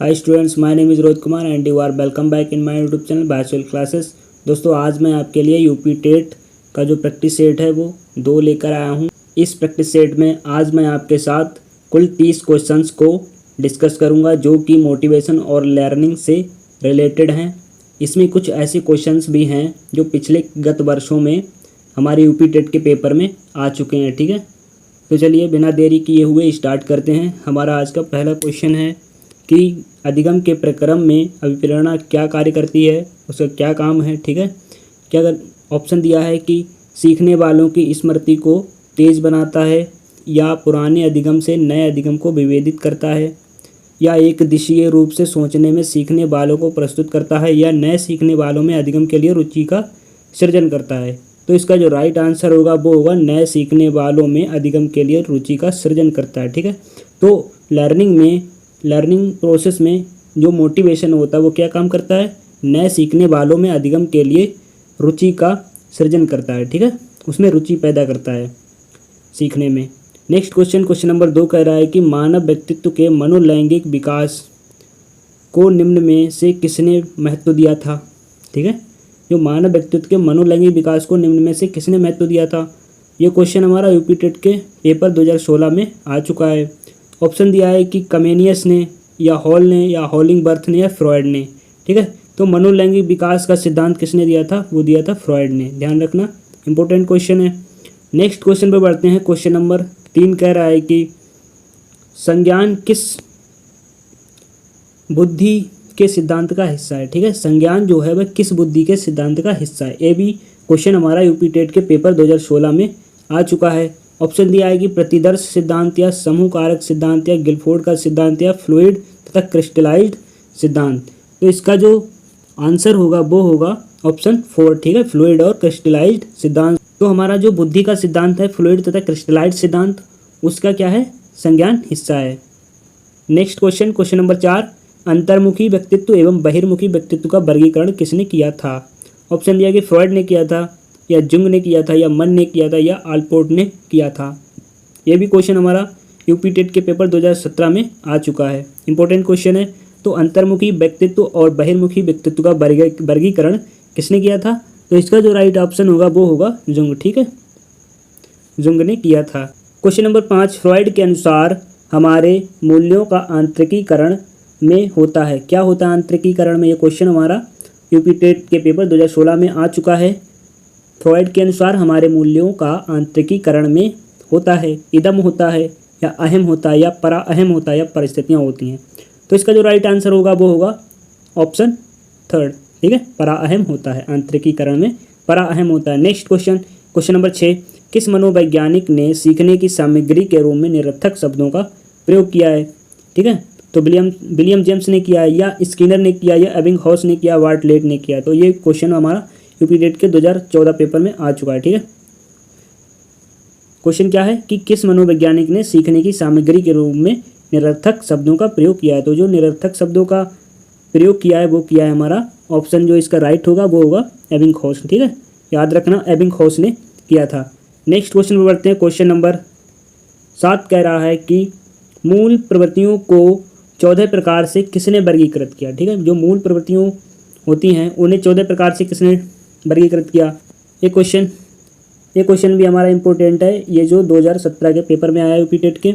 Hi students, my name is Rohit Kumar and you are welcome back in my YouTube channel bachelor classes. दोस्तों, आज मैं आपके लिए UP TET का जो प्रैक्टिस सेट है वो 2 लेकर आया हूँ। इस प्रैक्टिस सेट में आज मैं आपके साथ कुल 30 क्वेश्चंस को डिस्कस करूँगा जो कि मोटिवेशन और लर्निंग से रिलेटेड हैं। इसमें कुछ ऐसे क्वेश्चंस भी हैं जो पिछले गत वर्षों में हमारे यूपी टेट के पेपर में आ चुके हैं। ठीक है, तो चलिए बिना देरी किए हुए स्टार्ट करते हैं। हमारा आज का पहला क्वेश्चन है कि अधिगम के प्रक्रम में अभिप्रेरणा क्या कार्य करती है, उसका क्या काम है। ठीक है, क्या अगर ऑप्शन दिया है कि सीखने वालों की स्मृति को तेज बनाता है, या पुराने अधिगम से नए अधिगम को विभेदित करता है, या एक दिशीय रूप से सोचने में सीखने वालों को प्रस्तुत करता है, या नए सीखने वालों में अधिगम के लिए रुचि का सृजन करता है। तो इसका जो राइट आंसर होगा वो होगा नए सीखने वालों में अधिगम के लिए रुचि का सृजन करता है। ठीक है, तो लर्निंग प्रोसेस में जो मोटिवेशन होता है वो क्या काम करता है, नए सीखने वालों में अधिगम के लिए रुचि का सृजन करता है। ठीक है, उसमें रुचि पैदा करता है सीखने में। नेक्स्ट क्वेश्चन नंबर 2 कह रहा है कि मानव व्यक्तित्व के मनोलैंगिक विकास को निम्न में से किसने महत्व दिया था। ठीक है, जो मानव व्यक्तित्व के मनोलैंगिक विकास को निम्न में से किसने महत्व दिया था, ये क्वेश्चन हमारा यूपी टेट के पेपर 2016 में आ चुका है। ऑप्शन दिया है कि कमेनियस ने, या हॉल ने, या हॉलिंगबर्थ ने, या फ्रॉयड ने। ठीक है, तो मनोलैंगिक विकास का सिद्धांत किसने दिया था, वो दिया था फ्रॉयड ने। ध्यान रखना, इंपॉर्टेंट क्वेश्चन है। नेक्स्ट क्वेश्चन पर बढ़ते हैं। क्वेश्चन नंबर 3 कह रहा है कि संज्ञान किस बुद्धि के सिद्धांत का हिस्सा है। ठीक है, संज्ञान जो है वह किस बुद्धि के सिद्धांत का हिस्सा है। ये भी क्वेश्चन हमारा यूपी टेट के पेपर 2016 में आ चुका है। ऑप्शन दिया है कि प्रतिदर्श सिद्धांत, या समूह कारक सिद्धांत, या गिलफोर्ड का सिद्धांत, या फ्लूइड तथा क्रिस्टलाइज्ड सिद्धांत। तो इसका जो आंसर होगा वो होगा ऑप्शन 4। ठीक है, फ्लूइड और क्रिस्टलाइज्ड सिद्धांत। तो हमारा जो बुद्धि का सिद्धांत है फ्लूइड तथा क्रिस्टलाइज्ड सिद्धांत, उसका क्या है, संज्ञान हिस्सा है। नेक्स्ट क्वेश्चन नंबर 4, अंतर्मुखी व्यक्तित्व एवं बहिर्मुखी व्यक्तित्व का वर्गीकरण किसने किया था। ऑप्शन दिया कि फ्रॉयड ने किया था, या जुंग ने किया था, या मन ने किया था, या आल्पोर्ट ने किया था। ये भी क्वेश्चन हमारा यूपी टेट के पेपर 2017 में आ चुका है। इंपॉर्टेंट क्वेश्चन है। तो अंतर्मुखी व्यक्तित्व और बहिर्मुखी व्यक्तित्व का वर्गीकरण किसने किया था, तो इसका जो राइट ऑप्शन होगा वो होगा जुंग। ठीक है, जुंग ने किया था। क्वेश्चन नंबर 5, फ्रॉयड के अनुसार हमारे मूल्यों का आंतरिकीकरण में होता है। क्या होता है आंतरिकीकरण में, ये क्वेश्चन हमारा यूपी टेट के पेपर 2016 में आ चुका है। फ्रॉयड के अनुसार हमारे मूल्यों का आंतरिकीकरण में होता है, इदम होता है, या अहम होता है, या परा अहम होता है, या परिस्थितियाँ होती हैं। तो इसका जो राइट आंसर होगा वो होगा ऑप्शन 3। ठीक है, परा अहम होता है, आंतरिकीकरण में परा अहम होता है। नेक्स्ट क्वेश्चन नंबर 6, किस मनोवैज्ञानिक ने सीखने की सामग्री के रूप में निरर्थक शब्दों का प्रयोग किया है। ठीक है, तो विलियम जेम्स ने किया, या स्किनर ने किया, या एबिंगहॉस ने किया, बार्टलेट ने किया। तो ये क्वेश्चन हमारा यूपी टेट के 2014 पेपर में आ चुका है। ठीक है, क्वेश्चन क्या है कि किस मनोवैज्ञानिक ने सीखने की सामग्री के रूप में निरर्थक शब्दों का प्रयोग किया है। तो जो निरर्थक शब्दों का प्रयोग किया है वो किया है हमारा ऑप्शन जो इसका राइट होगा वो होगा एबिंगहॉस। ठीक है, याद रखना एबिंगहॉस ने किया था। नेक्स्ट क्वेश्चन पर बढ़ते हैं। क्वेश्चन नंबर 7 कह रहा है कि मूल प्रवृत्तियों को 14 प्रकार से किसने वर्गीकृत किया। ठीक है, जो मूल प्रवृत्तियों होती हैं उन्हें 14 प्रकार से किसने वर्गीकृत किया। ये क्वेश्चन भी हमारा इंपॉर्टेंट है, ये जो 2017 के पेपर में आया यूपी टेट के।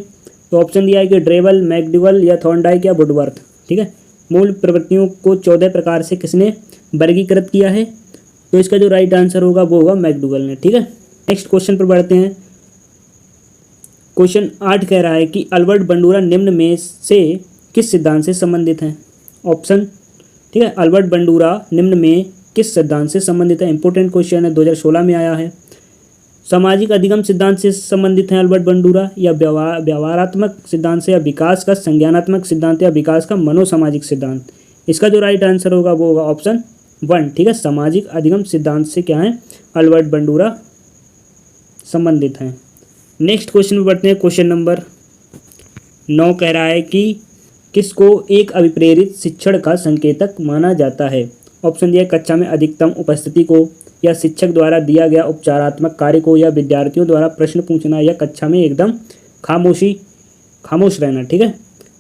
तो ऑप्शन दिया है कि ड्रेवल, मैकडुगल, या थॉर्नडाइक, या वुडवर्थ। ठीक है, मूल प्रवृत्तियों को 14 प्रकार से किसने वर्गीकृत किया है, तो इसका जो राइट आंसर होगा वो होगा मैकडुगल ने। ठीक है, नेक्स्ट क्वेश्चन पर बढ़ते हैं। क्वेश्चन 8 कह रहा है कि अल्बर्ट बंडूरा निम्न में से किस सिद्धांत से संबंधित हैं। ऑप्शन, ठीक है, अल्बर्ट बंडूरा निम्न में किस सिद्धांत से संबंधित है। इंपॉर्टेंट क्वेश्चन है, 2016 में आया है। सामाजिक अधिगम सिद्धांत से संबंधित हैं अल्बर्ट बंडूरा, या व्यवहारात्मक सिद्धांत से, या विकास का संज्ञानात्मक सिद्धांत, या विकास का मनोसामाजिक सिद्धांत। इसका जो राइट आंसर होगा वो होगा ऑप्शन 1। ठीक है, सामाजिक अधिगम सिद्धांत से क्या है, अल्बर्ट बंडूरा संबंधित हैं। नेक्स्ट क्वेश्चन में बढ़ते हैं। क्वेश्चन नंबर 9 कह रहा है कि किसको एक अभिप्रेरित शिक्षण का संकेतक माना जाता है। ऑप्शन दिया कक्षा में अधिकतम उपस्थिति को, या शिक्षक द्वारा दिया गया उपचारात्मक कार्य को, या विद्यार्थियों द्वारा प्रश्न पूछना, या कक्षा में एकदम खामोश रहना। ठीक है,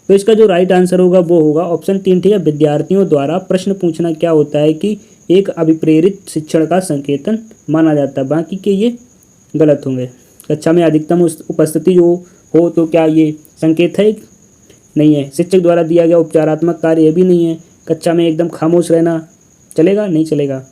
तो इसका जो राइट आंसर होगा वो होगा ऑप्शन 3, ठीक है। विद्यार्थियों द्वारा प्रश्न पूछना क्या होता है कि एक अभिप्रेरित शिक्षण का संकेतन माना जाता है, बाकी के ये गलत होंगे। कक्षा में अधिकतम उपस्थिति जो हो तो क्या ये संकेत है? नहीं है। शिक्षक द्वारा दिया गया उपचारात्मक कार्य भी नहीं है। कक्षा में एकदम खामोश रहना चलेगा? नहीं चलेगा।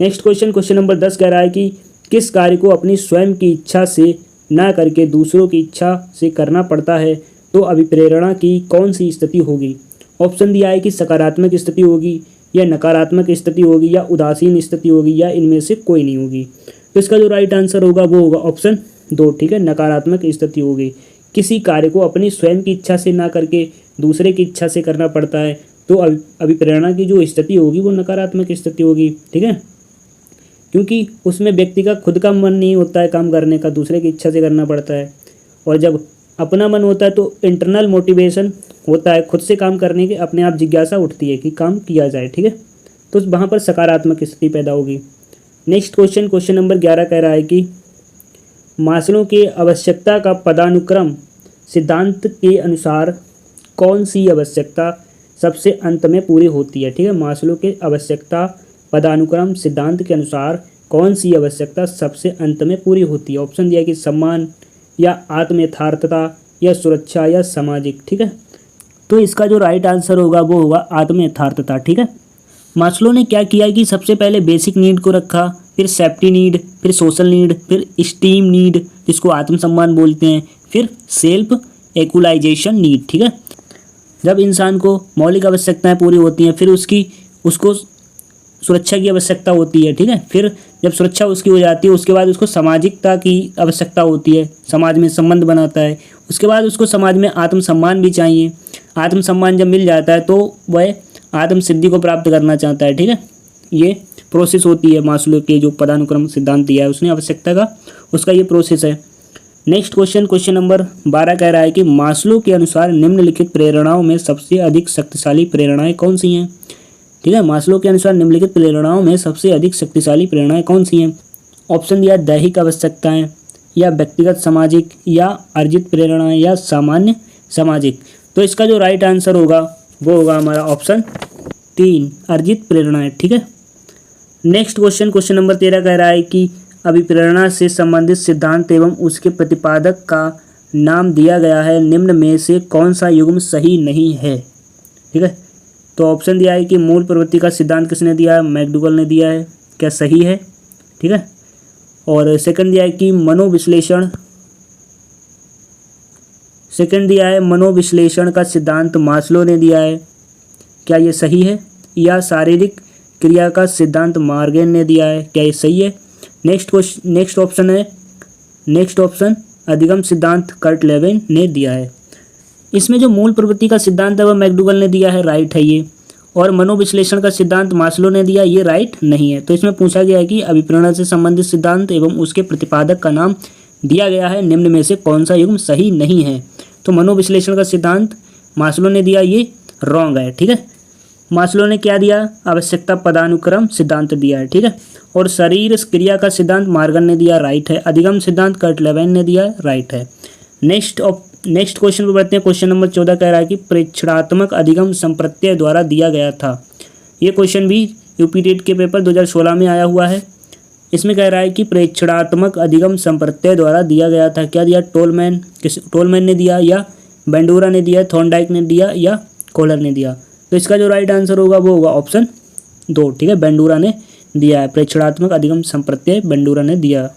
नेक्स्ट क्वेश्चन नंबर 10 कह रहा है कि किस कार्य को अपनी स्वयं की इच्छा से न करके दूसरों की इच्छा से करना पड़ता है तो अभिप्रेरणा की कौन सी स्थिति होगी? ऑप्शन दिया है कि सकारात्मक स्थिति होगी या नकारात्मक स्थिति होगी या उदासीन स्थिति होगी या इनमें से कोई नहीं होगी। तो इसका जो राइट आंसर होगा वो होगा ऑप्शन 2, ठीक है। नकारात्मक स्थिति होगी। किसी कार्य को अपनी स्वयं की इच्छा से ना करके दूसरे की इच्छा से करना पड़ता है तो अभिप्रेरणा की जो स्थिति होगी वो नकारात्मक स्थिति होगी, ठीक है। क्योंकि उसमें व्यक्ति का खुद का मन नहीं होता है काम करने का, दूसरे की इच्छा से करना पड़ता है। और जब अपना मन होता है तो इंटरनल मोटिवेशन होता है, खुद से काम करने की अपने आप जिज्ञासा उठती है कि काम किया जाए, ठीक है। तो वहाँ पर सकारात्मक स्थिति पैदा होगी। नेक्स्ट क्वेश्चन नंबर 11 कह रहा है कि मास्लो के आवश्यकता का पदानुक्रम सिद्धांत के अनुसार कौन सी आवश्यकता सबसे अंत में पूरी होती है, ठीक है। मास्लो के आवश्यकता पदानुक्रम सिद्धांत के अनुसार कौन सी आवश्यकता सबसे अंत में पूरी होती है? ऑप्शन दिया कि सम्मान या आत्म यथार्थता या सुरक्षा या सामाजिक, ठीक है। तो इसका जो राइट आंसर होगा वो होगा आत्म यथार्थता, ठीक है। मास्लो ने क्या किया कि सबसे पहले बेसिक नीड को रखा, फिर सेफ्टी नीड, फिर सोशल नीड, फिर स्टीम नीड जिसको आत्मसम्मान बोलते हैं, फिर सेल्फ एक्चुअलाइजेशन नीड, ठीक है। जब इंसान को मौलिक आवश्यकताएं पूरी होती हैं फिर उसको सुरक्षा की आवश्यकता होती है, ठीक है। फिर जब सुरक्षा उसकी हो जाती है उसके बाद उसको सामाजिकता की आवश्यकता होती है, समाज में संबंध बनाता है। उसके बाद उसको समाज में आत्मसम्मान भी चाहिए। आत्मसम्मान जब मिल जाता है तो वह आत्म सिद्धि को प्राप्त करना चाहता है, ठीक है। ये प्रोसेस होती है मास्लो के जो पदानुक्रम सिद्धांत दिया है उसने आवश्यकता का, उसका ये प्रोसेस है। नेक्स्ट क्वेश्चन नंबर 12 कह रहा है कि मास्लो के अनुसार निम्नलिखित प्रेरणाओं में सबसे अधिक शक्तिशाली प्रेरणाएं कौन सी हैं, ठीक है। मास्लो के अनुसार निम्नलिखित प्रेरणाओं में सबसे अधिक शक्तिशाली प्रेरणाएं कौन सी हैं? ऑप्शन दिया दैहिक आवश्यकताएं या व्यक्तिगत सामाजिक या अर्जित प्रेरणाएं या सामान्य सामाजिक। तो इसका जो राइट आंसर होगा वो होगा हमारा ऑप्शन 3, अर्जित प्रेरणाएं, ठीक है। नेक्स्ट क्वेश्चन नंबर 13 कह रहा है कि अभिप्रेरणा से संबंधित सिद्धांत एवं उसके प्रतिपादक का नाम दिया गया है, निम्न में से कौन सा युग्म सही नहीं है, ठीक है। तो ऑप्शन दिया है कि मूल प्रवृत्ति का सिद्धांत किसने दिया है? मैकडूगल ने दिया है, क्या सही है, ठीक है। और सेकंड दिया है कि मनोविश्लेषण का सिद्धांत मास्लो ने दिया है, क्या ये सही है? या शारीरिक क्रिया का सिद्धांत मार्गेन ने दिया है, क्या ये सही है? नेक्स्ट ऑप्शन अधिगम सिद्धांत कर्ट लेविन ने दिया है। इसमें जो मूल प्रवृत्ति का सिद्धांत है वह मैकडूगल ने दिया है, राइट है ये। और मनोविश्लेषण का सिद्धांत मास्लो ने दिया, ये राइट नहीं है। तो इसमें पूछा गया है कि अभिप्रेरणा से संबंधित सिद्धांत एवं उसके प्रतिपादक का नाम दिया गया है, निम्न में से कौन सा युग्म सही नहीं है? तो मनोविश्लेषण का सिद्धांत मास्लो ने दिया, ये रॉन्ग है, ठीक है। मास्लो ने क्या दिया? आवश्यकता पदानुक्रम सिद्धांत दिया है, ठीक है। और शरीर क्रिया का सिद्धांत मार्गन ने दिया, राइट है। अधिगम सिद्धांत कर्ट लेविन ने दिया, राइट है। नेक्स्ट क्वेश्चन पर बढ़ते हैं। क्वेश्चन नंबर 14 कह रहा है कि प्रेक्षणात्मक अधिगम संप्रत्यय द्वारा दिया गया था। ये क्वेश्चन भी यूपी टेट के पेपर 2016 में आया हुआ है। इसमें कह रहा है कि प्रेक्षणात्मक अधिगम संप्रत्यय द्वारा दिया गया था, क्या दिया? टोलमैन ने दिया या बेंडूरा ने दिया, थॉर्नडाइक ने दिया या कोलर ने दिया। तो इसका जो राइट आंसर होगा वो होगा ऑप्शन 2, ठीक है। बेंडूरा ने दिया है, प्रेक्षणात्मक अधिगम संप्रत्यय बेंडूरा ने दिया।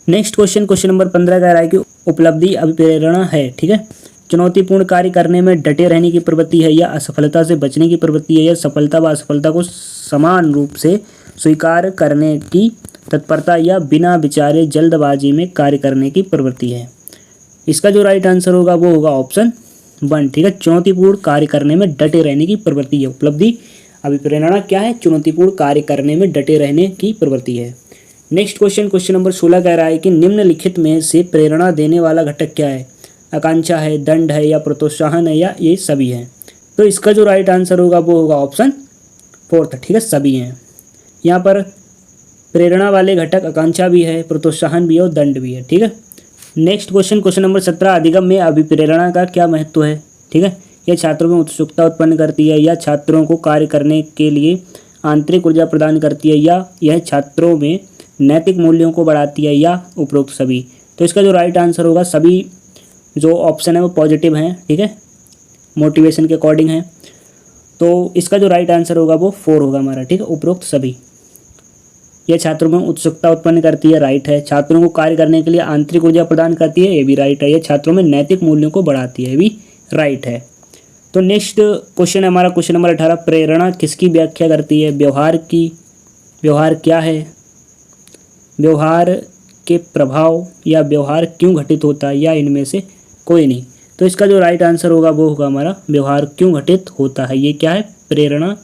नेक्स्ट क्वेश्चन नंबर 15 कह रहा है कि उपलब्धि अभिप्रेरणा है, ठीक है। चुनौतीपूर्ण कार्य करने में डटे रहने की प्रवृत्ति है या असफलता से बचने की प्रवृत्ति है या सफलता व असफलता को समान रूप से स्वीकार करने की तत्परता या बिना विचारे जल्दबाजी में कार्य करने की प्रवृत्ति है। इसका जो राइट आंसर होगा वो होगा ऑप्शन 1, ठीक है। चुनौतीपूर्ण कार्य करने में डटे रहने की प्रवृत्ति है। उपलब्धि अभिप्रेरणा क्या है? चुनौतीपूर्ण कार्य करने में डटे रहने की प्रवृत्ति है। नेक्स्ट क्वेश्चन नंबर 16 कह रहा है कि निम्नलिखित में से प्रेरणा देने वाला घटक क्या है? आकांक्षा है, दंड है या प्रोत्साहन है या ये सभी है? तो इसका जो राइट आंसर होगा वो होगा ऑप्शन 4, ठीक है, सभी हैं। यहाँ पर प्रेरणा वाले घटक आकांक्षा भी है, प्रोत्साहन भी है और दंड भी है, ठीक है। नेक्स्ट क्वेश्चन नंबर 17 अधिगम में अभिप्रेरणा का क्या महत्व है? ठीक है। यह छात्रों में उत्सुकता उत्पन्न करती है, या छात्रों को कार्य करने के लिए आंतरिक ऊर्जा प्रदान करती है, या यह छात्रों में नैतिक मूल्यों को बढ़ाती है, या उपरोक्त सभी। तो इसका जो राइट आंसर होगा, सभी जो ऑप्शन है वो पॉजिटिव हैं, ठीक है, मोटिवेशन के अकॉर्डिंग है। तो इसका जो राइट आंसर होगा वो 4 होगा हमारा, ठीक है, उपरोक्त सभी। यह छात्रों में उत्सुकता उत्पन्न करती है, राइट है। छात्रों को कार्य करने के लिए आंतरिक ऊर्जा प्रदान करती है, ये भी राइट है। यह छात्रों में नैतिक मूल्यों को बढ़ाती है, ये भी राइट है। तो नेक्स्ट क्वेश्चन है हमारा क्वेश्चन नंबर 18, प्रेरणा किसकी व्याख्या करती है? व्यवहार की। व्यवहार क्या है? व्यवहार के प्रभाव, या व्यवहार क्यों घटित होता है, या इनमें से कोई नहीं। तो इसका जो राइट आंसर होगा वो होगा हमारा व्यवहार क्यों घटित होता है। ये क्या है? प्रेरणा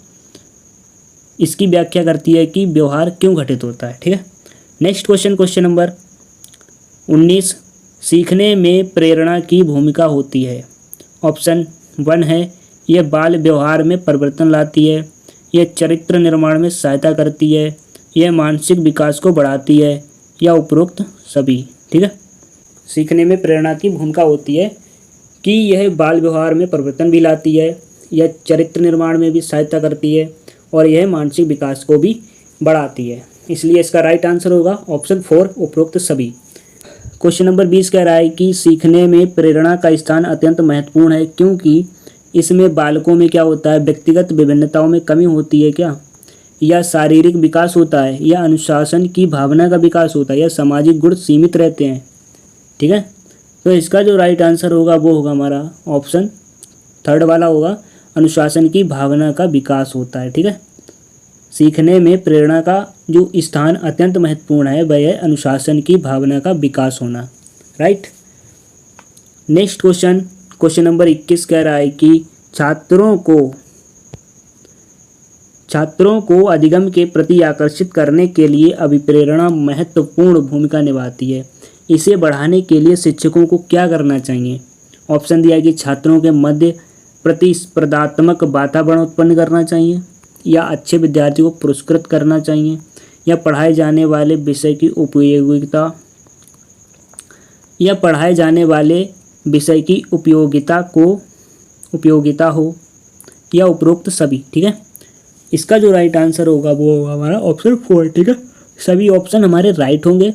इसकी व्याख्या करती है कि व्यवहार क्यों घटित होता है, ठीक है। नेक्स्ट क्वेश्चन, क्वेश्चन नंबर 19, सीखने में प्रेरणा की भूमिका होती है। ऑप्शन 1 है, यह बाल व्यवहार में परिवर्तन लाती है, यह चरित्र निर्माण में सहायता करती है, यह मानसिक विकास को बढ़ाती है, या उपरोक्त सभी, ठीक है। सीखने में प्रेरणा की भूमिका होती है कि यह बाल व्यवहार में परिवर्तन भी लाती है, यह चरित्र निर्माण में भी सहायता करती है, और यह मानसिक विकास को भी बढ़ाती है। इसलिए इसका राइट आंसर होगा ऑप्शन 4, उपरोक्त सभी। क्वेश्चन नंबर 20 कह रहा है कि सीखने में प्रेरणा का स्थान अत्यंत महत्वपूर्ण है, क्योंकि इसमें बालकों में क्या होता है? व्यक्तिगत विभिन्नताओं में कमी होती है क्या, या शारीरिक विकास होता है, या अनुशासन की भावना का विकास होता है, या सामाजिक गुण सीमित रहते हैं, ठीक है। तो इसका जो राइट आंसर होगा वो होगा हमारा ऑप्शन 3 वाला होगा, अनुशासन की भावना का विकास होता है, ठीक है। सीखने में प्रेरणा का जो स्थान अत्यंत महत्वपूर्ण है वह है अनुशासन की भावना का विकास होना, right. Next question, question number 21 कह रहा है कि छात्रों को अधिगम के प्रति आकर्षित करने के लिए अभिप्रेरणा महत्वपूर्ण भूमिका निभाती है। इसे बढ़ाने के लिए शिक्षकों को क्या करना चाहिए? ऑप्शन दिया है कि छात्रों के मध्य प्रतिस्पर्धात्मक वातावरण उत्पन्न करना चाहिए, या अच्छे विद्यार्थियों को पुरस्कृत करना चाहिए, या पढ़ाए जाने वाले विषय की उपयोगिता हो, या उपरोक्त सभी, ठीक है। इसका जो राइट आंसर होगा वो होगा हमारा ऑप्शन 4, ठीक है। सभी ऑप्शन हमारे राइट होंगे।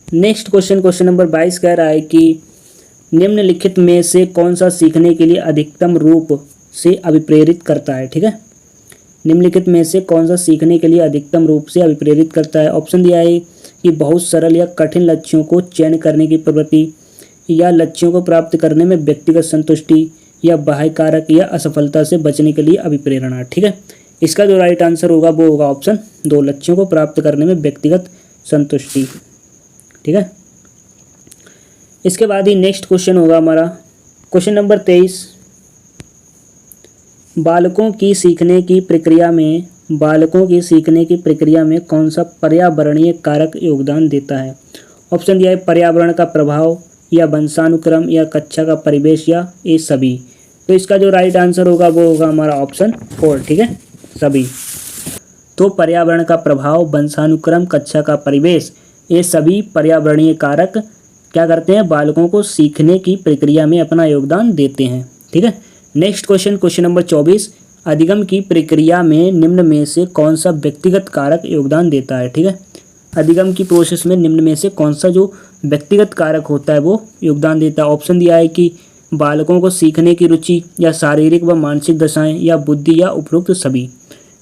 नेक्स्ट क्वेश्चन, क्वेश्चन नंबर 22 कह रहा है कि निम्नलिखित में से कौन सा सीखने के लिए अधिकतम रूप से अभिप्रेरित करता है, ठीक है। निम्नलिखित में से कौन सा सीखने के लिए अधिकतम रूप से अभिप्रेरित करता है? ऑप्शन दिया है कि बहुत सरल या कठिन लक्ष्यों को चयन करने की प्रवृत्ति, या लक्ष्यों को प्राप्त करने में व्यक्तिगत संतुष्टि, या बाह्य कारक या असफलता से बचने के लिए अभिप्रेरणा, ठीक है। इसका जो राइट आंसर होगा वो होगा ऑप्शन 2, लक्ष्यों को प्राप्त करने में व्यक्तिगत संतुष्टि, ठीक है। इसके बाद ही नेक्स्ट क्वेश्चन होगा हमारा क्वेश्चन नंबर 23, बालकों की सीखने की प्रक्रिया में कौन सा पर्यावरणीय कारक योगदान देता है? ऑप्शन दिया है पर्यावरण का प्रभाव, या वंशानुक्रम, या कक्षा का परिवेश, या ये सभी। तो इसका जो राइट आंसर होगा वो होगा हमारा ऑप्शन 4, ठीक है, सभी। तो पर्यावरण का प्रभाव, वंशानुक्रम, कक्षा का परिवेश, ये सभी पर्यावरणीय कारक क्या करते हैं? बालकों को सीखने की प्रक्रिया में अपना योगदान देते हैं, ठीक है। नेक्स्ट क्वेश्चन, क्वेश्चन नंबर 24, अधिगम की प्रक्रिया में निम्न में से कौन सा व्यक्तिगत कारक योगदान देता है, ठीक है। अधिगम की प्रोसेस में निम्न में से कौन सा जो व्यक्तिगत कारक होता है वो योगदान देता है? ऑप्शन दिया है कि बालकों को सीखने की रुचि, या शारीरिक व मानसिक दशाएं, या बुद्धि, या उपरोक्त सभी।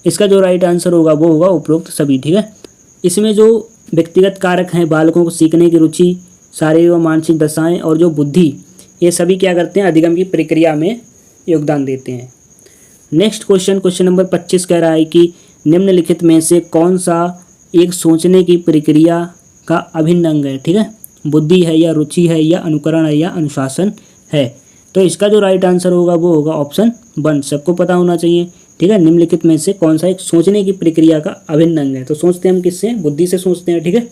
इसका जो राइट आंसर होगा वो होगा उपरोक्त सभी, ठीक है। इसमें जो व्यक्तिगत कारक हैं, बालकों को सीखने की रुचि, शारीरिक व मानसिक दशाएं, और जो बुद्धि, ये सभी क्या करते हैं? अधिगम की प्रक्रिया में योगदान देते हैं। नेक्स्ट क्वेश्चन, क्वेश्चन नंबर 25 कह रहा है कि निम्नलिखित में से कौन सा एक सोचने की प्रक्रिया का अभिन्न अंग है, ठीक है। बुद्धि है, या रुचि है, या अनुकरण है, या अनुशासन है। तो इसका जो राइट आंसर होगा वो होगा ऑप्शन 1, सबको पता होना चाहिए, ठीक है। निम्नलिखित में से कौन सा एक सोचने की प्रक्रिया का अभिन्न अंग है? तो सोचते हैं हम किससे? बुद्धि से सोचते हैं, ठीक है।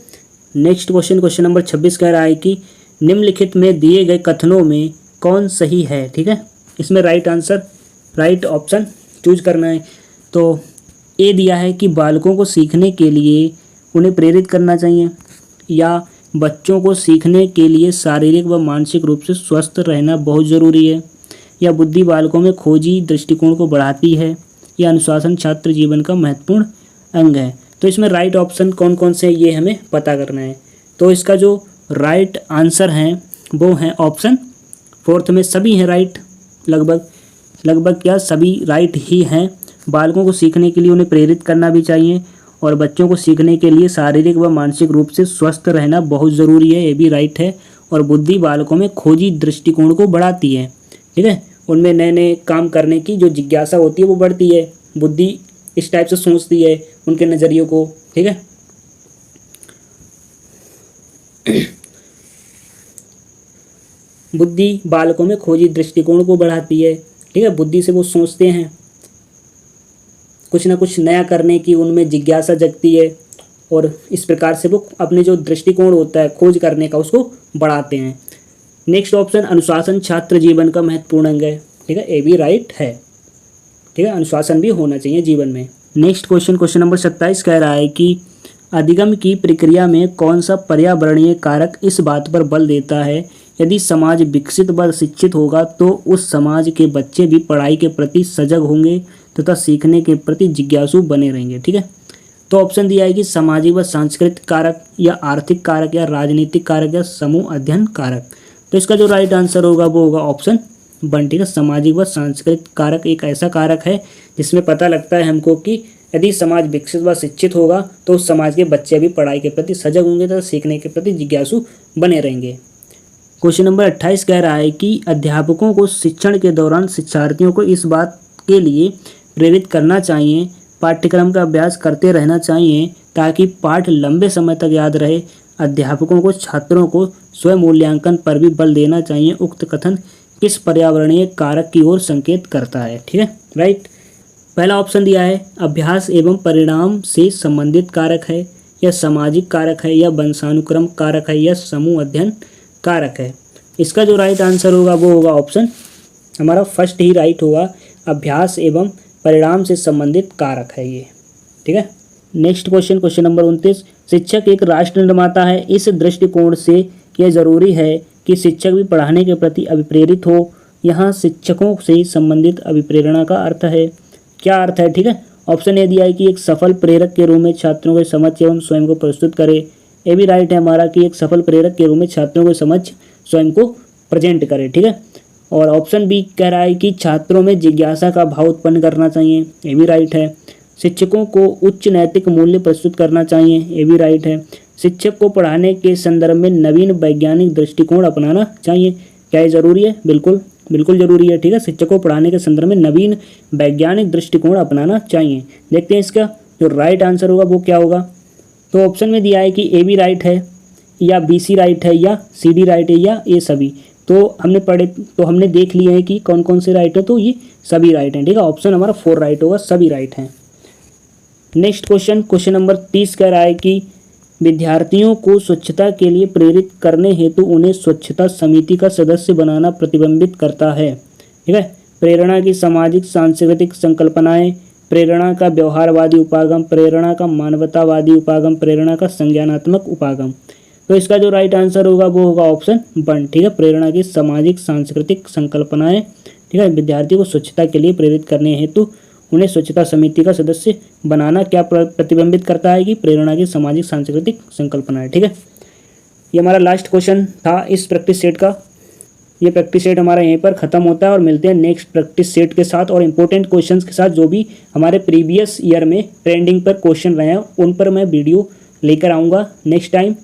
नेक्स्ट क्वेश्चन, क्वेश्चन नंबर 26 कह रहा है कि निम्नलिखित में दिए गए कथनों में कौन सही है, ठीक है। इसमें राइट ऑप्शन चूज करना है। तो ए दिया है कि बालकों को सीखने के लिए उन्हें प्रेरित करना चाहिए, या बच्चों को सीखने के लिए शारीरिक व मानसिक रूप से स्वस्थ रहना बहुत ज़रूरी है, या बुद्धि बालकों में खोजी दृष्टिकोण को बढ़ाती है, या अनुशासन छात्र जीवन का महत्वपूर्ण अंग है। तो इसमें राइट ऑप्शन कौन कौन से हैं ये हमें पता करना है। तो इसका जो राइट आंसर है वो है ऑप्शन 4 में सभी हैं राइट, लगभग क्या सभी राइट ही हैं। बालकों को सीखने के लिए उन्हें प्रेरित करना भी चाहिए और बच्चों को सीखने के लिए शारीरिक व मानसिक रूप से स्वस्थ रहना बहुत ज़रूरी है, ये भी राइट है। और बुद्धि बालकों में खोजी दृष्टिकोण को बढ़ाती है, ठीक है, उनमें नए नए काम करने की जो जिज्ञासा होती है वो बढ़ती है, बुद्धि इस टाइप से सोचती है उनके नज़रियों को, ठीक है। बुद्धि बालकों में खोजी दृष्टिकोण को बढ़ाती है, ठीक है, बुद्धि से वो सोचते हैं, कुछ ना कुछ नया करने की उनमें जिज्ञासा जगती है और इस प्रकार से वो अपने जो दृष्टिकोण होता है खोज करने का उसको बढ़ाते हैं। नेक्स्ट ऑप्शन अनुशासन छात्र जीवन का महत्वपूर्ण अंग है, ठीक है, ये भी राइट है, ठीक है, अनुशासन भी होना चाहिए जीवन में। नेक्स्ट क्वेश्चन नंबर 27 कह रहा है कि अधिगम की प्रक्रिया में कौन सा पर्यावरणीय कारक इस बात पर बल देता है यदि समाज विकसित व शिक्षित होगा तो उस समाज के बच्चे भी पढ़ाई के प्रति सजग होंगे तथा सीखने के प्रति जिज्ञासु बने रहेंगे, ठीक है। तो ऑप्शन दिया है कि सामाजिक व सांस्कृतिक कारक या आर्थिक कारक या राजनीतिक कारक या समूह अध्ययन कारक। तो इसका जो राइट आंसर होगा वो होगा ऑप्शन 1, ठीक है, सामाजिक व सांस्कृतिक कारक एक ऐसा कारक है जिसमें पता लगता है हमको कि यदि समाज विकसित व शिक्षित होगा तो उस समाज के बच्चे भी पढ़ाई के प्रति सजग होंगे तथा सीखने के प्रति जिज्ञासु बने रहेंगे। क्वेश्चन नंबर 28 कह रहा है कि अध्यापकों को शिक्षण के दौरान शिक्षार्थियों को इस बात के लिए प्रेरित करना चाहिए, पाठ्यक्रम का अभ्यास करते रहना चाहिए ताकि पाठ लंबे समय तक याद रहे। अध्यापकों को छात्रों को स्वयं मूल्यांकन पर भी बल देना चाहिए। उक्त कथन किस पर्यावरणीय कारक की ओर संकेत करता है, ठीक है, राइट। पहला ऑप्शन दिया है अभ्यास एवं परिणाम से संबंधित कारक है, या सामाजिक कारक है, या वंशानुक्रम कारक है, या समूह अध्ययन कारक है। इसका जो राइट आंसर होगा वो होगा ऑप्शन हमारा फर्स्ट ही राइट होगा, अभ्यास एवं परिणाम से संबंधित कारक है ये, ठीक है। नेक्स्ट क्वेश्चन नंबर 29, शिक्षक एक राष्ट्र निर्माता है। इस दृष्टिकोण से यह जरूरी है कि शिक्षक भी पढ़ाने के प्रति अभिप्रेरित हो। यहाँ शिक्षकों से संबंधित अभिप्रेरणा का अर्थ है, क्या अर्थ है, ठीक है। ऑप्शन ए दिया है कि एक सफल प्रेरक के रूप में छात्रों को समझ एवं स्वयं को प्रस्तुत करे। ये भी राइट है हमारा कि एक सफल प्रेरक के रूप में छात्रों को समझ स्वयं को प्रेजेंट करे, ठीक है। और ऑप्शन बी कह रहा है कि छात्रों में जिज्ञासा का भाव उत्पन्न करना चाहिए, ये भी राइट है। शिक्षकों को उच्च नैतिक मूल्य प्रस्तुत करना चाहिए, ये भी राइट है। शिक्षक को पढ़ाने के संदर्भ में नवीन वैज्ञानिक दृष्टिकोण अपनाना चाहिए, क्या ये जरूरी है? बिल्कुल जरूरी है, ठीक है। शिक्षक को पढ़ाने के संदर्भ में नवीन वैज्ञानिक दृष्टिकोण अपनाना चाहिए। देखते हैं इसका जो राइट आंसर होगा वो क्या होगा। तो ऑप्शन में दिया है कि ए भी राइट है, या बी सी राइट है, या सी डी राइट है, या ए सभी। तो हमने देख लिए हैं कि कौन कौन से राइट है, तो ये सभी राइट हैं, ठीक है। ऑप्शन हमारा 4 राइट होगा, सभी राइट हैं। नेक्स्ट क्वेश्चन नंबर 30 कह रहा है कि विद्यार्थियों को स्वच्छता के लिए प्रेरित करने हेतु उन्हें स्वच्छता समिति का सदस्य बनाना प्रतिबिंबित करता है, ठीक है। प्रेरणा की सामाजिक सांस्कृतिक संकल्पनाएं, प्रेरणा का व्यवहारवादी उपागम, प्रेरणा का मानवतावादी उपागम, प्रेरणा का संज्ञानात्मक उपागम। तो इसका जो राइट आंसर होगा वो होगा ऑप्शन 1, ठीक है। प्रेरणा की सामाजिक सांस्कृतिक संकल्पनाएं, ठीक है, विद्यार्थियों को स्वच्छता के लिए प्रेरित करने हेतु उन्हें स्वच्छता समिति का सदस्य बनाना क्या प्रतिबिंबित करता है कि प्रेरणा की सामाजिक सांस्कृतिक संकल्पनाएं, ठीक है। ये हमारा लास्ट क्वेश्चन था इस प्रैक्टिस सेट का। ये प्रैक्टिस सेट हमारा यहीं पर ख़त्म होता है और मिलते हैं नेक्स्ट प्रैक्टिस सेट के साथ और इम्पोर्टेंट क्वेश्चंस के साथ, जो भी हमारे प्रीवियस ईयर में ट्रेंडिंग पर क्वेश्चन रहे हैं उन पर मैं वीडियो लेकर आऊँगा नेक्स्ट टाइम।